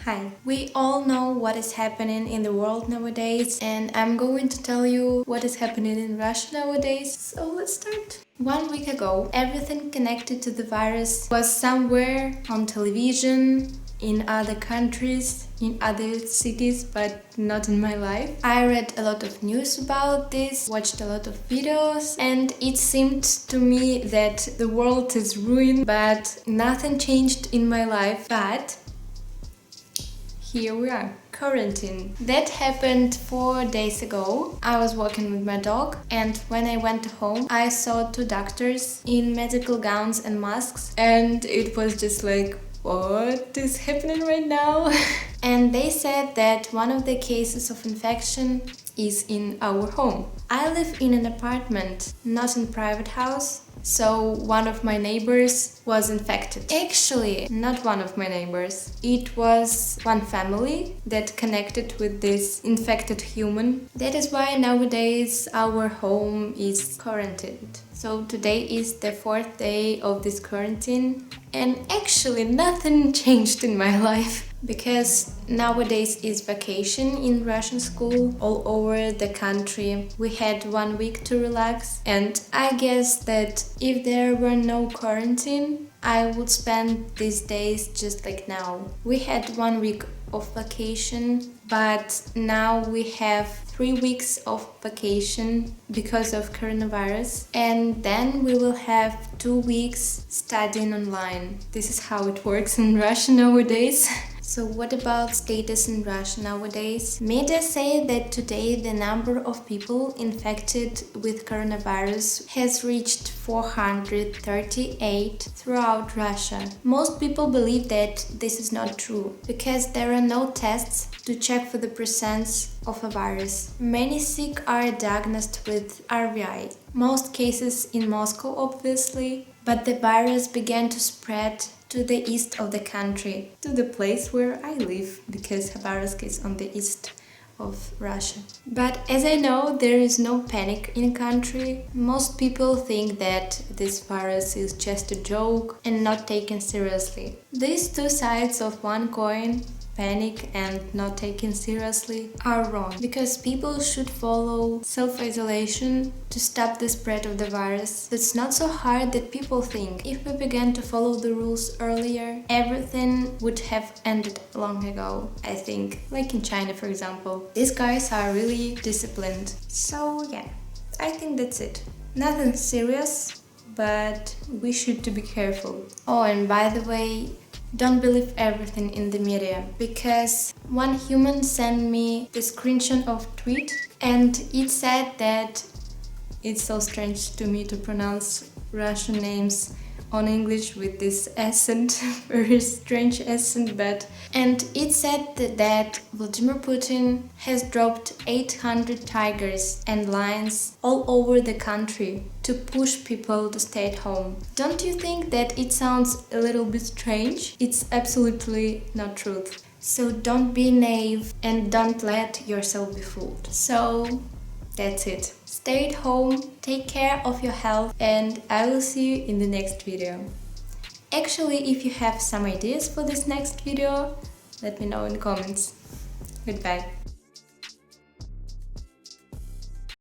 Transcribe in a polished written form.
Hi. We all know what is happening in the world nowadays, and I'm going to tell you what is happening in Russia nowadays. So let's start. 1 week ago, everything connected to the virus was somewhere on television, in other countries, in other cities, but not in my life. I read a lot of news about this, watched a lot of videos, and it seemed to me that the world is ruined, but nothing changed in my life. But here we are, quarantine. That happened 4 days ago. I was walking with my dog, and when I went home, I saw 2 doctors in medical gowns and masks, and it was just like, what is happening right now? And they said that one of the cases of infection is in our home. I live in an apartment, not in a private house. So one of my neighbors was infected. Actually, not one of my neighbors. It was one family that connected with this infected human. That is why nowadays our home is quarantined. So today is the 4th day of this quarantine, and actually nothing changed in my life. Because nowadays is vacation in Russian school all over the country. We had 1 week to relax, and I guess that if there were no quarantine, I would spend these days just like now. We had 1 week of vacation, but now we have 3 weeks of vacation because of coronavirus, and then we will have 2 weeks studying online. This is how it works in Russia nowadays. So what about status in Russia nowadays? Media say that today the number of people infected with coronavirus has reached 438 throughout Russia. Most people believe that this is not true, because there are no tests to check for the presence of a virus. Many sick are diagnosed with RVI. Most cases in Moscow, obviously, but the virus began to spread to the east of the country, to the place where I live, because Khabarovsk is on the east of Russia. But as I know, there is no panic in the country. Most people think that this virus is just a joke and not taken seriously. These two sides of one coin, panic and not taken seriously, are wrong, because people should follow self-isolation to stop the spread of the virus. It's not so hard that people think. If we began to follow the rules earlier, everything would have ended long ago, I think. Like in China, for example. These guys are really disciplined. So yeah, I think that's it. Nothing serious, but we should to be careful. Oh, and by the way, don't believe everything in the media, because one human sent me the screenshot of tweet, and it said that it's so strange to me to pronounce Russian names on English with this accent, very strange accent, and it said that Vladimir Putin has dropped 800 tigers and lions all over the country to push people to stay at home. Don't you think that it sounds a little bit strange? It's absolutely not true. So don't be naive and don't let yourself be fooled. So that's it. Stay at home, take care of your health, and I will see you in the next video. Actually, if you have some ideas for this next video, let me know in the comments. Goodbye.